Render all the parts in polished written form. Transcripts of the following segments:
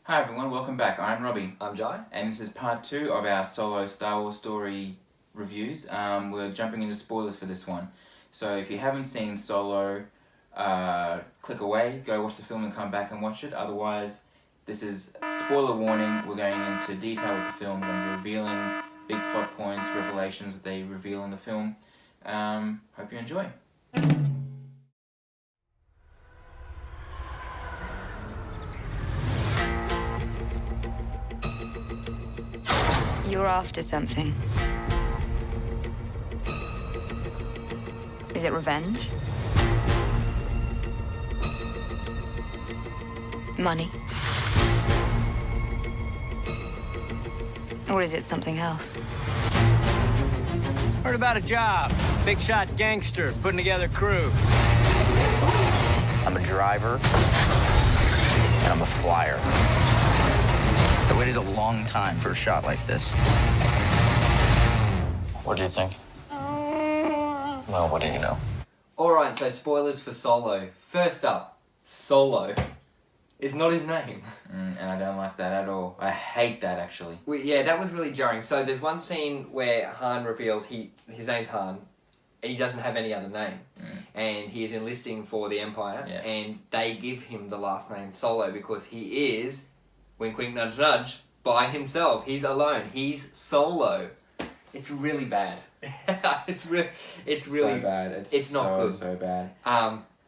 Hi everyone, welcome back. I'm Robbie. I'm Jye. And this is part 2 of our solo Star Wars story reviews. We're jumping into spoilers for this one. So if you haven't seen Solo, click away, go watch the film and come back and watch it. Otherwise, this is spoiler warning. We're going into detail with the film. We're going to be revealing big plot points, revelations that they reveal in the film. Hope you enjoy. You're after something. Is it revenge? Money? Or is it something else? Heard about a job. Big shot gangster putting together crew. I'm a driver, and I'm a flyer. I waited a long time for a shot like this. What do you think? Well, what do you know? Alright, so spoilers for Solo. First up, Solo is not his name. And I don't like that at all. I hate that actually. Yeah, that was really jarring. So there's one scene where Han reveals his name's Han, and he doesn't have any other name. And he is enlisting for the Empire, and they give him the last name Solo because he is, wink wink nudge nudge, by himself. He's alone. He's Solo. It's really bad. it's really so bad. It's not so, good. So bad.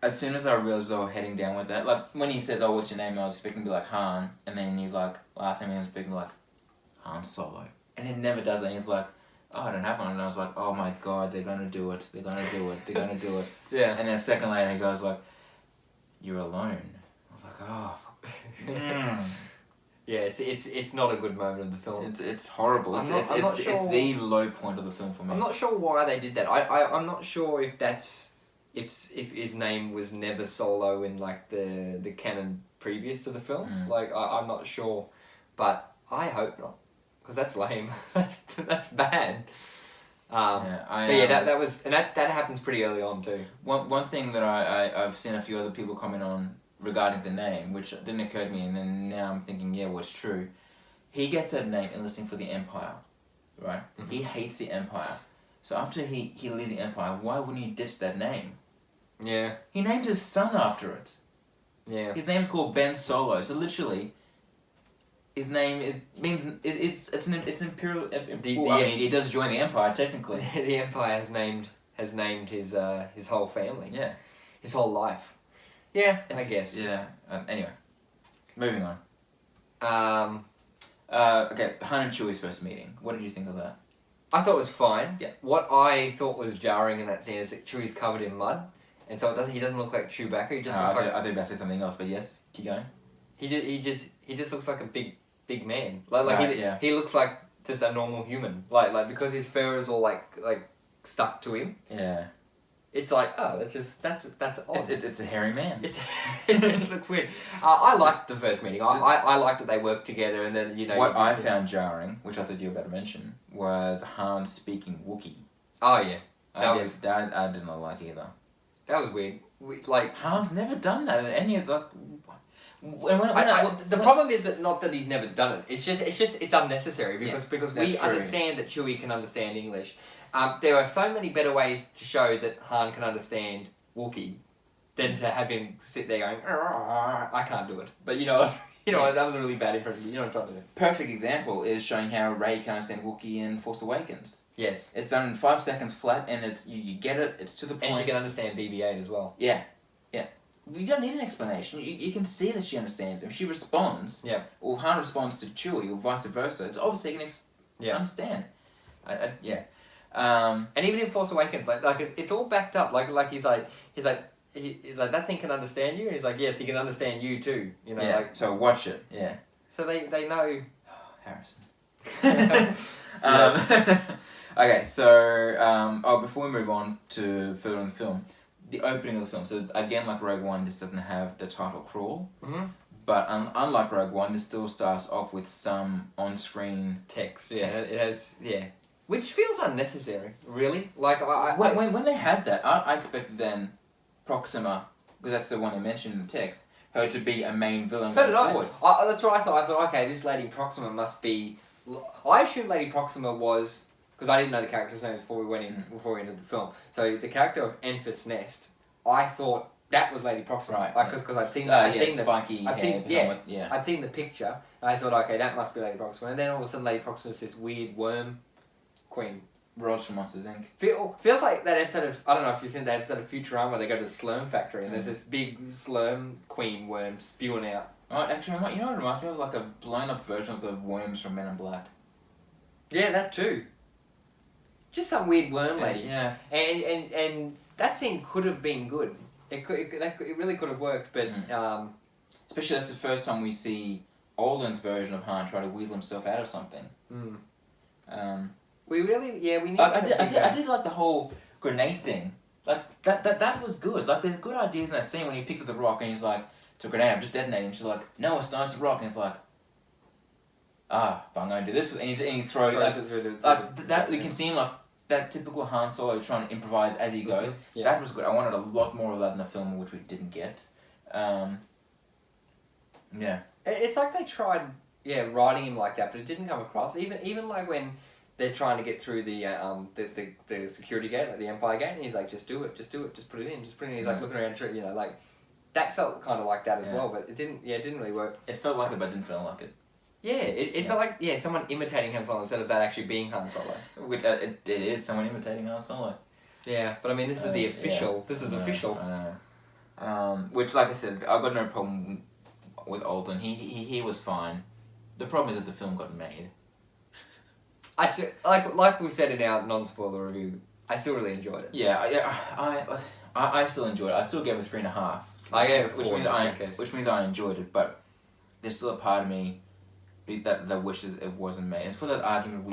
As soon as I realized they were heading down with that, like when he says, "Oh, what's your name?" I was expecting to be like Han, and then he's like, last name he was expecting like Han Solo, and he never does it. And he's like, "Oh, I don't have one," and I was like, "Oh my god, they're gonna do it. They're gonna do it. They're gonna do it." Yeah. And then a second later, he goes like, "You're alone." I was like, "Oh." Yeah, it's not a good moment of the film. It's horrible. I'm not sure. It's the low point of the film for me. I'm not sure why they did that. I'm not sure if that's if his name was never Solo in like the canon previous to the films. Like I'm not sure, but I hope not, because that's lame. that's bad. That was that happens pretty early on too. One thing that I've seen a few other people comment on regarding the name, which didn't occur to me, and then now I'm thinking, yeah, well, it's true. He gets that name enlisting for the Empire, right? Mm-hmm. He hates the Empire. So after he leaves the Empire, why wouldn't he ditch that name? Yeah. He named his son after it. Yeah. His name's called Ben Solo. So literally, his name it's imperial. I mean, he does join the Empire technically. The Empire has named his whole family. Yeah. His whole life. Yeah, I guess. Yeah. Anyway, moving on. Okay, Han and Chewie's first meeting. What did you think of that? I thought it was fine. Yeah. What I thought was jarring in that scene is that Chewie's covered in mud, and so he doesn't look like Chewbacca. He just looks like. I think about to say something else, but yes, keep going. He just looks like a big man. He looks like just a normal human. Like because his fur is all like stuck to him. Yeah. It's like, oh, that's odd. It's a hairy man. It looks weird. I liked the first meeting. I liked that they worked together, and then What I found jarring, which I thought you were about to mention, was Han speaking Wookiee. Oh yeah, that I did not like either. That was weird. Han's never done that in any of the. The problem is that not that he's never done it. It's just it's unnecessary because we understand that Chewie can understand English. There are so many better ways to show that Han can understand Wookiee than to have him sit there going, I can't do it. But that was a really bad impression. You know what I'm trying to do. Perfect example is showing how Rey can understand Wookiee in Force Awakens. Yes. It's done in 5 seconds flat, and it's you get it. It's to the point. And she can understand BB-8 as well. Yeah. You don't need an explanation. You can see that she understands. If she responds, or Han responds to Chewie, or vice versa, it's obviously going to understand. And even in Force Awakens, it's all backed up. Like he's like that thing can understand you, and he's like, yes, he can understand you too. So watch it. Yeah. So they know. Harrison. Okay, so before we move on to further in the film, the opening of the film. So again, like Rogue One, this doesn't have the title crawl. Mm-hmm. But unlike Rogue One, this still starts off with some on-screen text. Yeah, it has. Yeah, which feels unnecessary. Really, when they have that, I expected then Proxima, because that's the one they mentioned in the text, her to be a main villain. So did I. Forward. That's what I thought. I thought, okay, this Lady Proxima must be. I assumed Lady Proxima was because I didn't know the character's name before we entered the film. So the character of Enfys Nest, I thought that was Lady Proxima, right? Like because I'd seen I'd seen the I'd seen the picture. And I thought, okay, that must be Lady Proxima. And then all of a sudden, Lady Proxima is this weird worm queen. Rose from Monsters Inc. Feels like that episode of, I don't know if you've seen that episode of Futurama where they go to the Slurm factory and there's this big Slurm queen worm spewing out. Oh, actually, you know what it reminds me of? Like a blown up version of the worms from Men in Black. Yeah, that too. Just some weird worm lady. Yeah. And that scene could have been good. It really could have worked, but especially that's the first time we see Olden's version of Han try to weasel himself out of something. We need. I did like the whole grenade thing. Like that was good. Like there's good ideas in that scene when he picks up the rock and he's like, "It's a grenade. I'm just detonating." And she's like, "No, it's not. It's a rock." And he's like, but I'm going to do this with, and he throws it through that. You can see him like that typical Han Solo trying to improvise as he goes. Yeah. That was good. I wanted a lot more of that in the film, which we didn't get. Yeah. It's like they tried, writing him like that, but it didn't come across. Even like when they're trying to get through the security gate, like the Empire gate, and he's like, just do it, just put it in. He's like looking around, like that felt kind of like that as well, but it didn't really work. It felt like it, but didn't feel like it. Yeah, it felt like someone imitating Han Solo instead of that actually being Han Solo. Which it is someone imitating Han Solo. Yeah, but I mean, this is the official. This is official. I know. Which, like I said, I've got no problem with Alden. He was fine. The problem is that the film got made. Like we said in our non-spoiler review, I still really enjoyed it. I still enjoyed it. I still gave it 3.5. I gave it 4, which means I enjoyed it, but there's still a part of me that wishes it wasn't made. It's for that argument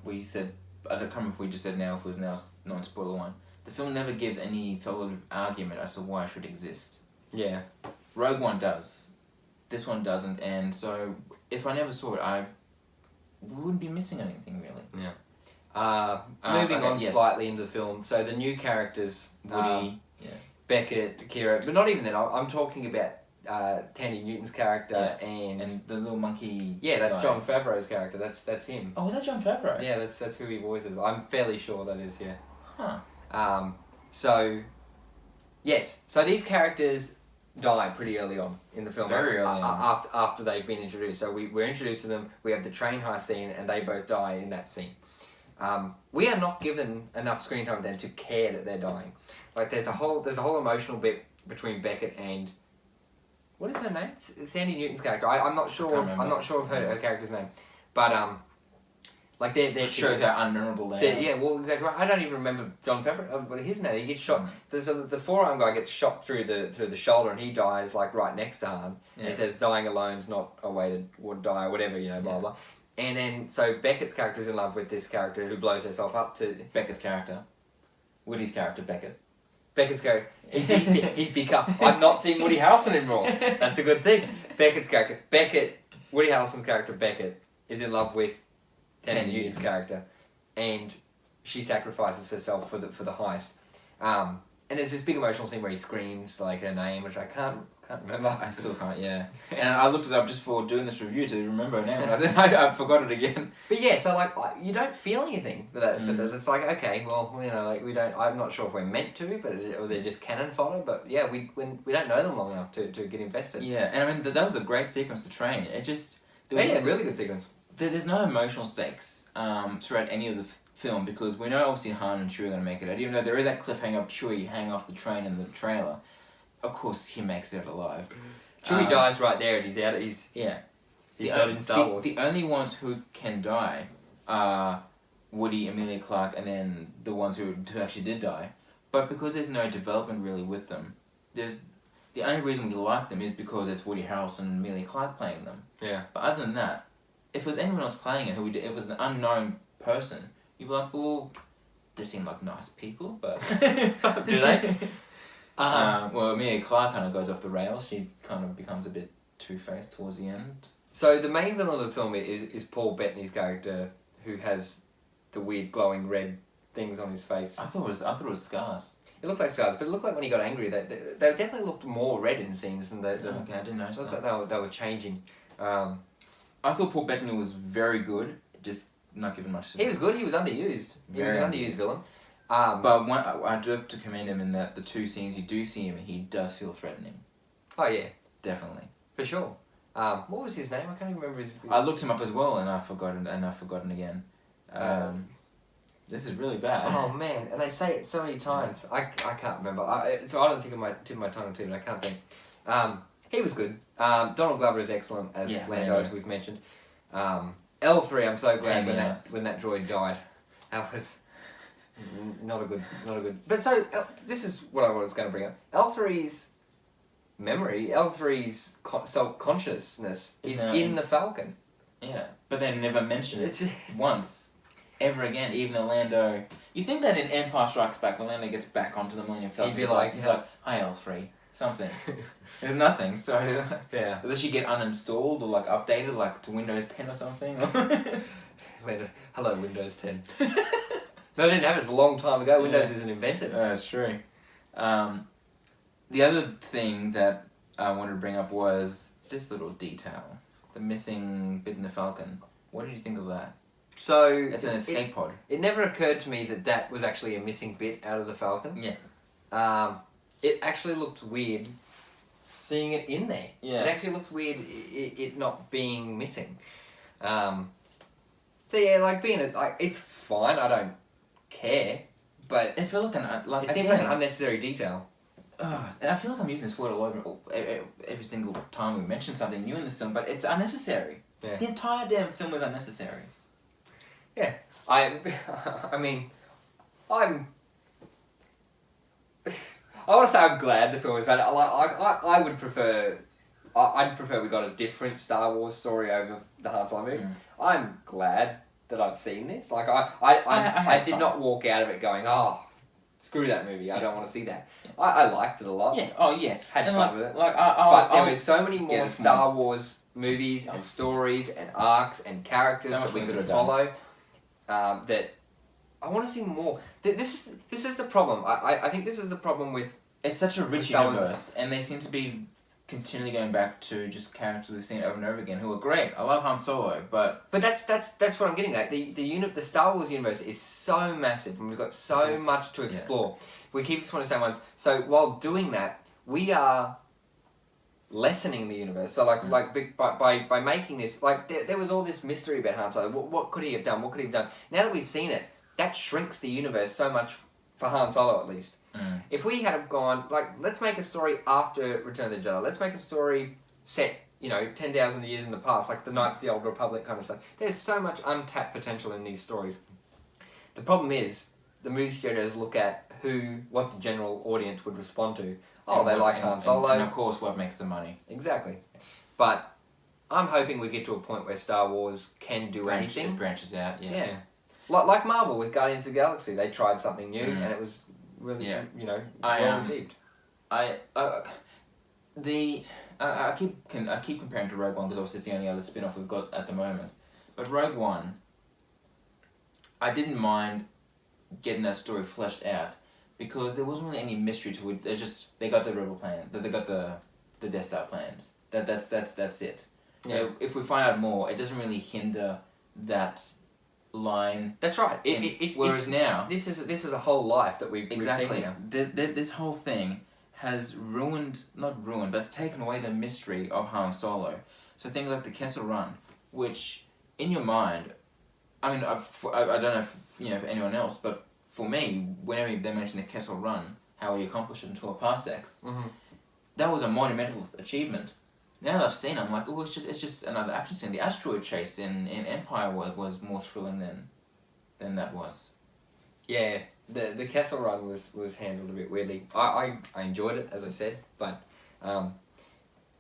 we said, I don't remember if we just said now, if it was now non-spoiler one. The film never gives any solid argument as to why it should exist. Yeah. Rogue One does. This one doesn't, and so if I never saw it, we wouldn't be missing anything really. Yeah. Moving on slightly into the film, so the new characters, Woody, Beckett, Kira, but not even that. I'm talking about Tandy Newton's character and the little monkey. Yeah, that's guy. Jon Favreau's character. That's him. Oh, was that Jon Favreau? Yeah, that's who he voices. I'm fairly sure that is. Yeah. Huh. So these characters die pretty early on in the film. Very early on. After they've been introduced. So we're introduced to them, we have the train heist scene, and they both die in that scene. We are not given enough screen time then to care that they're dying. Like there's a whole emotional bit between Beckett and what is her name? Thandie Newton's character. I'm not sure of her character's name. But like they're shows how unmemorable they are. Yeah, well, exactly right. I don't even remember Jon Favreau. What his name? He gets shot. There's the forearm guy gets shot through the shoulder, and he dies like right next to Han. And he says, "Dying alone's not a way to die," or whatever, blah blah. And then so Beckett's character is in love with this character who blows herself up to Beckett's character, Woody's character, Beckett. Beckett's character. He's become. I'm not seeing Woody Harrelson anymore. That's a good thing. Beckett's character, Woody Harrelson's character, Beckett, is in love with Tandy Newton's character, and she sacrifices herself for the heist. And there's this big emotional scene where he screams like her name, which I can't remember. I still can't. Yeah, and I looked it up just for doing this review to remember her name. I forgot it again. But yeah, so like you don't feel anything for that. But it's like okay, well like we don't. I'm not sure if we're meant to, but or they're just cannon fodder. But yeah, we don't know them long enough to get invested. Yeah, and I mean that was a great sequence to train. It just really good sequence. There's no emotional stakes throughout any of the film because we know obviously Han and Chewie are going to make it out. Even though there is that cliffhanger of Chewie hanging off the train in the trailer, of course he makes it alive. Chewie dies right there and he's out. He's not in Star Wars. The only ones who can die are Woody, Emilia Clarke, and then the ones who actually did die. But because there's no development really with them, the only reason we like them is because it's Woody Harrelson and Emilia Clarke playing them. Yeah. But other than that, if it was anyone else playing it, if it was an unknown person, you'd be like, well, they seem like nice people, but... Do they? Well, Emilia Clarke kind of goes off the rails. She kind of becomes a bit two-faced towards the end. So the main villain of the film is Paul Bettany's character, who has the weird glowing red things on his face. I thought it was scars. It looked like scars, but it looked like when he got angry, they definitely looked more red in scenes than Okay, I didn't notice looked that. like they were changing. I thought Paul Bettany was very good, just not given much to He was good. He was underused. He was an underused villain. But I do have to commend him in that the 2 scenes you do see him, he does feel threatening. Oh yeah, Definitely. for sure. What was his name? I can't even remember his. I looked him up as well, and I've forgotten again. This is really bad. Oh man, and they say it so many times. I can't remember. So I don't think of my tip of my tongue too, but I can't think. He was good. Donald Glover is excellent as Lando, as we've mentioned. L3, I'm so glad when that droid died. That was not a good. But so this is what I was going to bring up. L3's memory, L3's self-consciousness is in the Falcon. Yeah, but they never mention it once, ever again. Even though Lando, you think that in Empire Strikes Back, when Lando gets back onto the Millennium Falcon, he's like, "Hi L3," something. There's nothing. So yeah, does she get uninstalled or like updated, like to Windows 10 or something? Lando, hello Windows 10. No, they didn't have it. It's a long time ago. Windows isn't invented. That's true. The other thing that I wanted to bring up was this little detail. The missing bit in the Falcon. What did you think of that? So it's an escape pod. It never occurred to me that was actually a missing bit out of the Falcon. Yeah. It actually looked weird seeing it in there. Yeah. It actually looks weird it not being missing. So yeah, like it's fine. I don't care, but it felt like it seems like an unnecessary detail. And I feel like I'm using this word all over every single time we mention something new in this film, but it's unnecessary. Yeah. The entire damn film is unnecessary. Yeah, I mean, I want to say I'm glad the film was bad. I would prefer. I'd prefer we got a different Star Wars story over the Han Solo movie. I'm glad that I've seen this. Like I did not walk out of it going, oh, screw that movie. I don't want to see that. Yeah. I liked it a lot. Yeah. Oh yeah. Had fun with it. But there was so many more Star Wars movies and stories and arcs and characters that we could follow. That I want to see more. This is the problem. I think this is the problem with. It's such a rich universe, and they seem to be continually going back to just characters we've seen over and over again who are great. I love Han Solo, but that's what I'm getting at. The Star Wars universe is so massive, and we've got so much to explore. Yeah. We keep exploring the same ones. So while doing that, we are lessening the universe. So by making this, like there was all this mystery about Han Solo. What could he have done? What could he have done? Now that we've seen it, that shrinks the universe so much for Han Solo at least. If we had gone, let's make a story after Return of the Jedi. Let's make a story set, 10,000 years in the past, like the Knights of the Old Republic kind of stuff. There's so much untapped potential in these stories. The problem is, the movie studios look at what the general audience would respond to. Oh, they like Han Solo. And of course, what makes the money. Exactly. But I'm hoping we get to a point where Star Wars can do anything. It branches out, Yeah. Like Marvel with Guardians of the Galaxy. They tried something new, and it was really, well received. I keep comparing to Rogue One because obviously it's the only other spin-off we've got at the moment. But Rogue One, I didn't mind getting that story fleshed out because there wasn't really any mystery to it. They got the rebel plan, they got the Death Star plans. That's it. So if we find out more, it doesn't really hinder that line. That's right. Whereas now this is a whole life that we've seen now. This whole thing has not ruined, but it's taken away the mystery of Han Solo. So things like the Kessel Run, which in your mind, I mean, I don't know if anyone else, but for me, whenever they mention the Kessel Run, how he accomplished it in 12 parsecs, that was a monumental achievement. Now that I've seen it, I'm like, oh, it's just another action scene. The asteroid chase in Empire was more thrilling than that was. Yeah, the Kessel Run was handled a bit weirdly. I enjoyed it, as I said, but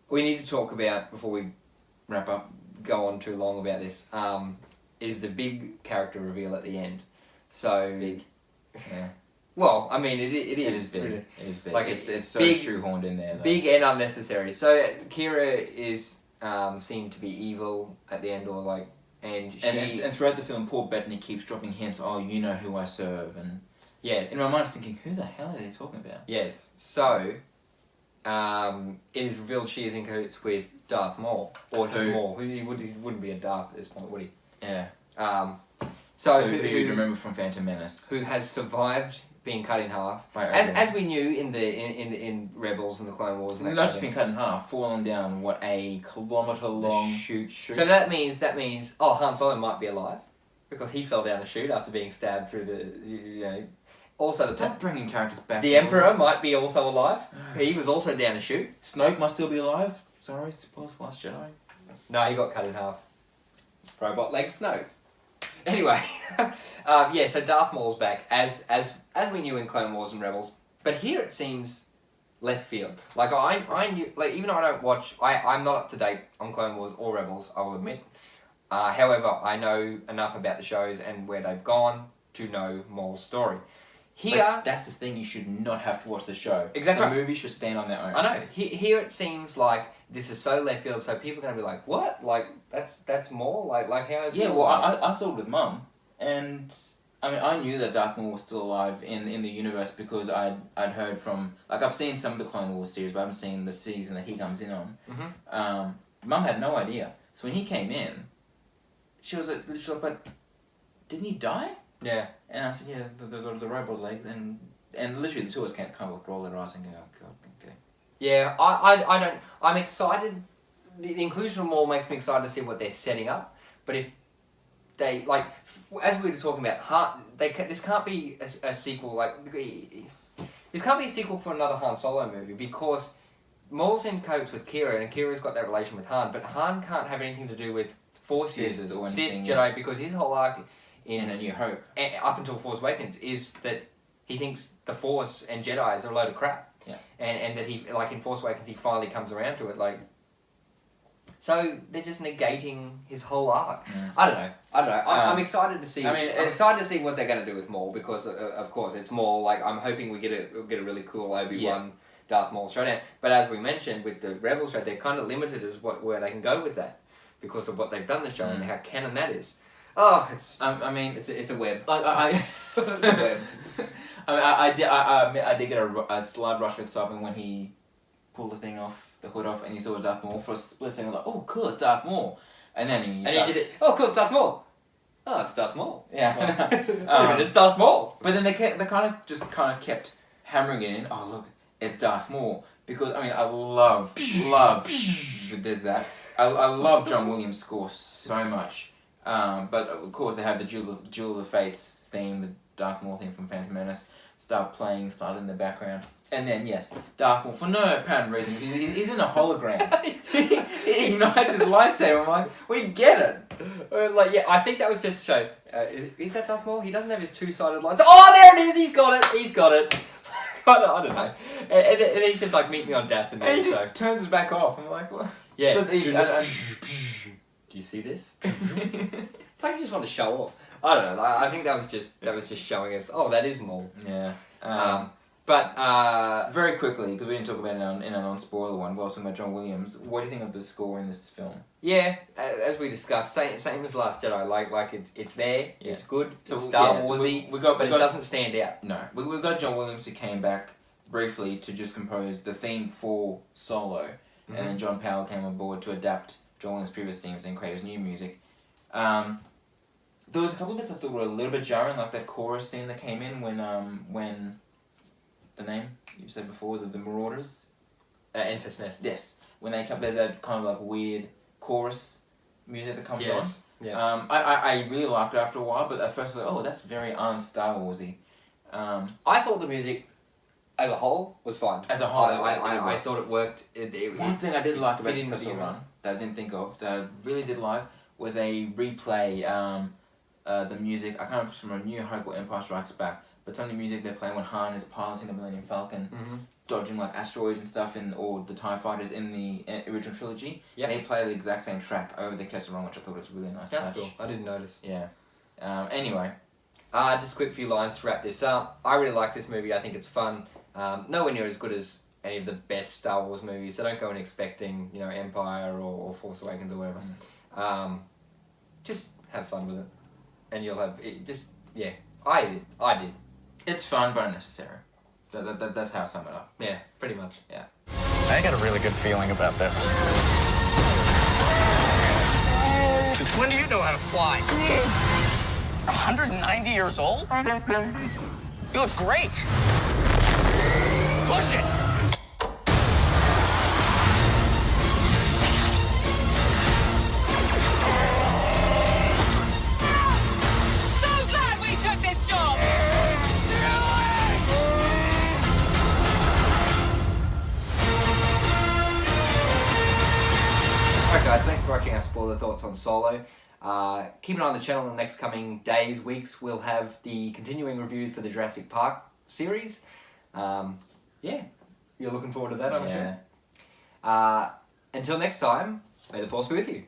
we need to talk about, before we wrap up, go on too long about this, is the big character reveal at the end. So big. Yeah. Well, I mean, it is. It is big. It is big. Like it's so big, shoehorned in there. Though. Big and unnecessary. So Kira is seen to be evil at the end, and throughout the film, Paul Bettany keeps dropping hints. Oh, you know who I serve, and Yes. In my mind, I was thinking, who the hell are they talking about? Yes. So, it is revealed she is in cahoots with Darth Maul, or just Maul. He wouldn't be a Darth at this point, would he? Yeah. So who you'd remember from Phantom Menace? Who has survived being cut in half, as we knew in Rebels and the Clone Wars. And not just being cut in half, falling down a kilometre-long chute. So that means Han Solo might be alive because he fell down the chute after being stabbed through the Also, stop bringing characters back. The Emperor might be also alive. He was also down a chute. Snoke must still be alive. Sorry, spoilers for Last Jedi. No, he got cut in half. Robot leg Snoke. Anyway, so Darth Maul's back as we knew in Clone Wars and Rebels, but here it seems left field. Like I knew, like even though I don't watch, I'm not up to date on Clone Wars or Rebels, I will admit. However, I know enough about the shows and where they've gone to know Maul's story. Here, but that's the thing. You should not have to watch the show. Exactly. The movie should stand on their own. I know. Here it seems like this is so left field, so people are going to be like, "What? Like that's Maul? Like how is?" Yeah. Well, I saw it with Mum, and I mean I knew that Darth Maul was still alive in the universe because I'd heard from I've seen some of the Clone Wars series, but I haven't seen the season that he comes in on. Mm-hmm. Mum had no idea, so when he came in, she was like, "But didn't he die?" Yeah. And I said, "Yeah, the robot leg," and literally the two of us can't kind of roll their eyes and go, "Oh God, okay." Yeah, I don't. I'm excited. The inclusion of Maul makes me excited to see what they're setting up. But if they as we were talking about, this can't be a sequel. This can't be a sequel for another Han Solo movie because Maul's in cahoots with Kira, and Kira's got that relation with Han. But Han can't have anything to do with Force users or Sith Jedi because his whole arc in A New Hope up until Force Awakens is that he thinks the Force and Jedis are a load of crap. Yeah. And that he, in Force Awakens, he finally comes around to it, So they're just negating his whole arc. Mm. I don't know. I'm excited to see. I mean, I'm excited to see what they're going to do with Maul because, of course, it's Maul. I'm hoping we get a really cool Obi-Wan Darth Maul showdown. But as we mentioned with the Rebels show, they're kind of limited as where they can go with that because of what they've done the show and how canon that is. Oh, it's. I mean, it's a web. It's a web. I did get a slight rush of excitement when he pulled the hood off, and you saw it was Darth Maul. For a split second, I was like, "Oh, cool, it's Darth Maul," and then he did it. Oh, cool, it's Darth Maul. Oh, it's Darth Maul. Yeah, it's Darth Maul. But then they kind of kept hammering it in. Oh, look, it's Darth Maul because I mean I love there's that. I love John Williams' score so much. But of course they have the Duel of the Fates theme, the Darth Maul theme from Phantom Menace, start in the background. And then, yes, Darth Maul, for no apparent reason, he's in a hologram. he ignites his lightsaber. I'm like, we get it. I think that was just to show. Is that Darth Maul? He doesn't have his two-sided lightsaber. Oh, there it is! He's got it! I don't know. And then he says, meet me on Dathomir. And he just turns it back off. I'm like, what? Yeah. Do you see this? It's like you just want to show off. I don't know. I think that was just showing us. Oh, that is Maul. Yeah. But very quickly, because we didn't talk about it in a non-spoiler one. We're also talking about John Williams. What do you think of the score in this film? Yeah, as we discussed, same as Last Jedi. Like it's there. Yeah. It's good. So, it's Star so Warsy. But it doesn't stand out. No, we got John Williams who came back briefly to just compose the theme for Solo, and then John Powell came on board to adapt John Williams' previous themes and create his new music. There was a couple of bits I thought were a little bit jarring, like that chorus scene that came in when the name you said before, the Marauders. Enfys Nest. Yes, when they come, there's that kind of weird chorus music that comes on. Yeah. I really liked it after a while, but at first I was like, oh, that's very un-Star Warsy. I thought the music as a whole was fine. As a whole, I thought it worked. One thing I did like about the Kessel Run that I didn't think of, that I really did like, was a replay, the music, I can't remember from A New Hope or Empire Strikes Back, but some of the music they play when Han is piloting the Millennium Falcon, dodging asteroids and stuff, or the TIE fighters in the original trilogy, they play the exact same track over the Kessel Run, which I thought was a really nice touch. That's cool. I didn't notice. Yeah. Anyway. Just a quick few lines to wrap this up. I really like this movie. I think it's fun. Nowhere near as good as any of the best Star Wars movies, so don't go in expecting, Empire or Force Awakens or whatever. Just have fun with it. And you'll have... I did. It's fun but unnecessary. That's how I sum it up. Yeah, pretty much. Yeah. I got a really good feeling about this. Since when do you know how to fly? 190 years old? You look great. Push it! So glad we took this job! Alright guys, thanks for watching our spoiler thoughts on Solo. Keep an eye on the channel in the next coming days, weeks. We'll have the continuing reviews for the Jurassic Park series. Yeah, you're looking forward to that, I'm sure. Until next time, may the Force be with you.